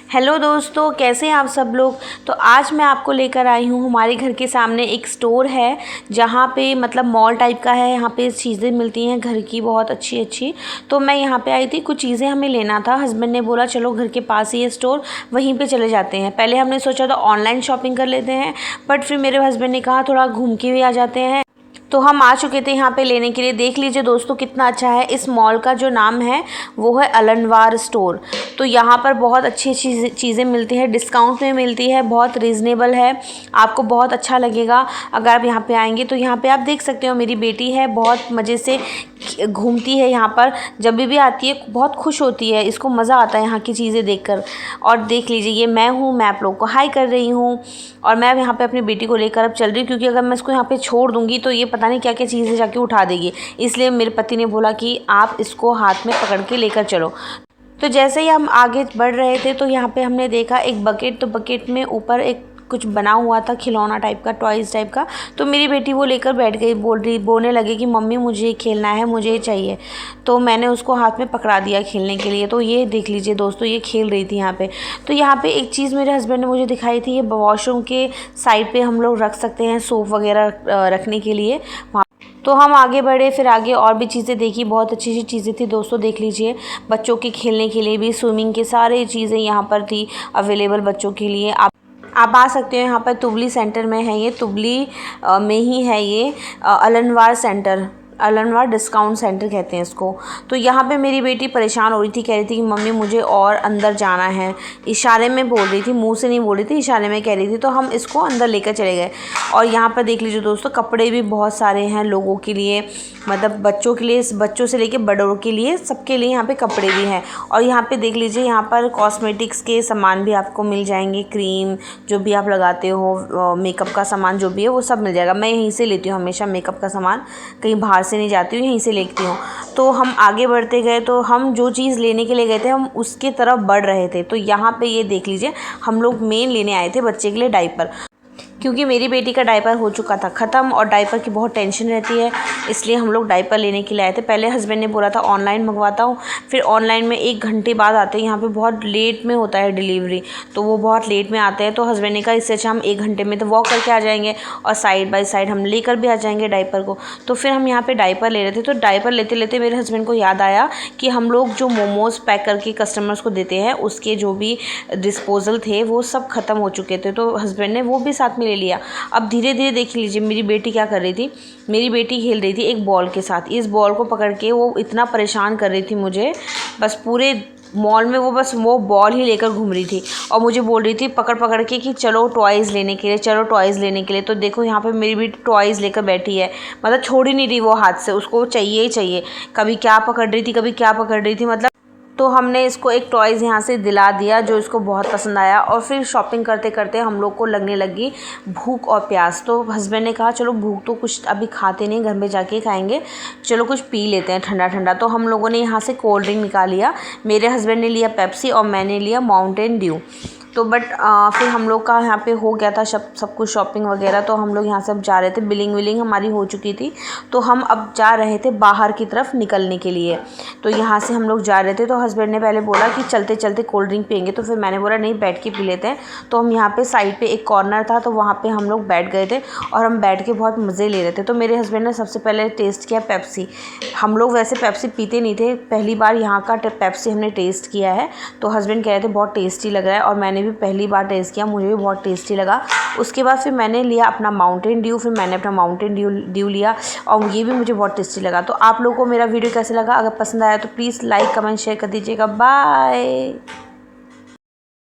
Hello दोस्तों, कैसे हैं आप सब लोग। तो आज मैं आपको लेकर आई हूँ, हमारे घर के सामने एक स्टोर है जहाँ पे मतलब मॉल टाइप का है। यहाँ पे चीज़ें मिलती हैं घर की बहुत अच्छी अच्छी। तो मैं यहाँ पे आई थी, कुछ चीज़ें हमें लेना था। हस्बैंड ने बोला चलो घर के पास ही है स्टोर, वहीं पे चले जाते हैं। पहले हमने सोचा था ऑनलाइन शॉपिंग कर लेते हैं, बट फिर मेरे हस्बैंड ने कहा थोड़ा घूम के भी आ जाते हैं। तो हम आ चुके थे यहाँ पे लेने के लिए। देख लीजिए दोस्तों कितना अच्छा है। इस मॉल का जो नाम है वो है अलनवार स्टोर। तो यहाँ पर बहुत अच्छी अच्छी चीज़ें मिलती हैं, डिस्काउंट में मिलती है, बहुत रीज़नेबल है, आपको बहुत अच्छा लगेगा अगर आप यहाँ पे आएंगे। तो यहाँ पे आप देख सकते हो मेरी बेटी है, बहुत मज़े से घूमती है यहाँ पर, जब भी आती है बहुत खुश होती है, इसको मज़ा आता है यहाँ की चीज़ें देखकर। और देख लीजिए ये मैं हूँ, मैं आप लोग को हाई कर रही हूँ और मैं यहाँ पे अपनी बेटी को लेकर अब चल रही हूँ, क्योंकि अगर मैं इसको यहाँ पे छोड़ दूँगी तो ये पता नहीं क्या क्या चीज़ें जाके उठा देगी। इसलिए मेरे पति ने बोला कि आप इसको हाथ में पकड़ के लेकर चलो। तो जैसे ही हम आगे बढ़ रहे थे तो यहाँ पे हमने देखा एक बकेट। तो बकेट में ऊपर एक कुछ बना हुआ था, खिलौना टाइप का, टॉयज़ टाइप का। तो मेरी बेटी वो लेकर बैठ गई, बोलने लगी कि मम्मी मुझे खेलना है, मुझे ये चाहिए। तो मैंने उसको हाथ में पकड़ा दिया खेलने के लिए। तो ये देख लीजिए दोस्तों, ये खेल रही थी यहाँ पे। तो यहाँ पे एक चीज़ मेरे हस्बैंड ने मुझे दिखाई थी, ये वॉशरूम के साइड पे हम लोग रख सकते हैं सोप वगैरह रखने के लिए। तो हम आगे बढ़े, फिर आगे और भी चीज़ें देखी, बहुत अच्छी अच्छी चीज़ें थी दोस्तों। देख लीजिए बच्चों के खेलने के लिए भी, स्विमिंग के सारे चीज़ें यहाँ पर थी अवेलेबल बच्चों के लिए। आप आ सकते हो। यहाँ पर तुबली सेंटर में है, ये तुबली में ही है ये अलनवार सेंटर, अलनवार डिस्काउंट सेंटर कहते हैं इसको। तो यहाँ पे मेरी बेटी परेशान हो रही थी, कह रही थी कि मम्मी मुझे और अंदर जाना है। इशारे में बोल रही थी, मुंह से नहीं बोल रही थी, इशारे में कह रही थी। तो हम इसको अंदर लेकर चले गए। और यहाँ पर देख लीजिए दोस्तों, कपड़े भी बहुत सारे हैं लोगों के लिए, मतलब बच्चों के लिए, बच्चों से लेके बड़ों के लिए, सबके लिए यहाँ पे कपड़े भी हैं। और यहाँ पे देख लीजिए, यहाँ पर कॉस्मेटिक्स के सामान भी आपको मिल जाएंगे, क्रीम जो भी आप लगाते हो, मेकअप का सामान जो भी है वो सब मिल जाएगा। मैं यहीं से लेती हूँ हमेशा मेकअप का सामान, कहीं बाहर से नहीं जाती हूँ, यहीं से लेती हूँ। तो हम आगे बढ़ते गए, तो हम जो चीज़ लेने के लिए गए थे हम उसकी तरफ बढ़ रहे थे। तो यहाँ पे ये देख लीजिए, हम लोग मेन लेने आए थे बच्चे के लिए डायपर, क्योंकि मेरी बेटी का डायपर हो चुका था ख़त्म और डायपर की बहुत टेंशन रहती है, इसलिए हम लोग डायपर लेने के लिए आए थे। पहले हस्बैंड ने बोला था ऑनलाइन मंगवाता हूँ, फिर ऑनलाइन में 1 घंटे बाद आते हैं, यहाँ पे बहुत लेट में होता है डिलीवरी, तो वो बहुत लेट में आते हैं। तो हस्बैंड ने कहा इससे अच्छा हम 1 घंटे में तो वॉक करके आ जाएंगे और साइड बाय साइड हम लेकर भी आ जाएंगे डायपर को। तो फिर हम यहाँ पर डायपर ले रहे थे। तो डायपर लेते लेते मेरे हस्बैंड को याद आया कि हम लोग जो मोमोज़ पैक करके कस्टमर्स को देते हैं, उसके जो भी डिस्पोजल थे वो सब ख़त्म हो चुके थे। तो हस्बैंड ने वो भी साथ में ले लिया। अब धीरे धीरे देख लीजिए मेरी बेटी क्या कर रही थी। मेरी बेटी खेल रही थी एक बॉल के साथ। इस बॉल को पकड़ के वो इतना परेशान कर रही थी मुझे, बस पूरे मॉल में वो बस वो बॉल ही लेकर घूम रही थी और मुझे बोल रही थी पकड़ पकड़ के कि चलो टॉयज़ लेने के लिए, चलो टॉयज़ लेने के लिए। तो देखो यहाँ पे मेरी बेटी टॉयज़ लेकर बैठी है, मतलब छोड़ ही नहीं रही वो हाथ से, उसको चाहिए ही चाहिए। कभी क्या पकड़ रही थी, कभी क्या पकड़ रही थी, मतलब। तो हमने इसको एक टॉयज़ यहाँ से दिला दिया जो इसको बहुत पसंद आया। और फिर शॉपिंग करते करते हम लोग को लगने लगी भूख और प्यास। तो हस्बैंड ने कहा चलो भूख तो कुछ अभी खाते नहीं, घर में जाके खाएंगे, चलो कुछ पी लेते हैं ठंडा ठंडा। तो हम लोगों ने यहाँ से कोल्ड ड्रिंक निकाल लिया। मेरे हस्बैंड ने लिया पेप्सी और मैंने लिया माउंटेन ड्यू। तो बट फिर हम लोग का यहाँ पे हो गया था सब कुछ शॉपिंग वगैरह। तो हम लोग यहाँ से अब जा रहे थे, बिलिंग विलिंग हमारी हो चुकी थी। तो हम अब जा रहे थे बाहर की तरफ निकलने के लिए। तो यहाँ से हम लोग जा रहे थे। तो हस्बैंड ने पहले बोला कि चलते चलते कोल्ड ड्रिंक पियेंगे। तो फिर मैंने बोला नहीं, बैठ के पी लेते हैं। तो हम यहाँ पे साइड पे एक कॉर्नर था, तो वहाँ पे हम लोग बैठ गए थे और हम बैठ के बहुत मज़े ले रहे थे। तो मेरे हस्बैंड ने सबसे पहले टेस्ट किया पेप्सी। हम लोग वैसे पेप्सी पीते नहीं थे, पहली बार यहाँ का पेप्सी हमने टेस्ट किया है। तो हस्बैंड कह रहे थे बहुत टेस्टी लग रहा है और मैंने भी पहली बार टेस्ट किया, मुझे भी बहुत टेस्टी लगा। उसके बाद फिर मैंने लिया अपना माउंटेन ड्यू, फिर मैंने अपना माउंटेन ड्यू लिया और ये भी मुझे बहुत टेस्टी लगा। तो आप लोगों को मेरा वीडियो कैसे लगा, अगर पसंद आया तो प्लीज़ लाइक कमेंट शेयर कर दीजिएगा। बाय।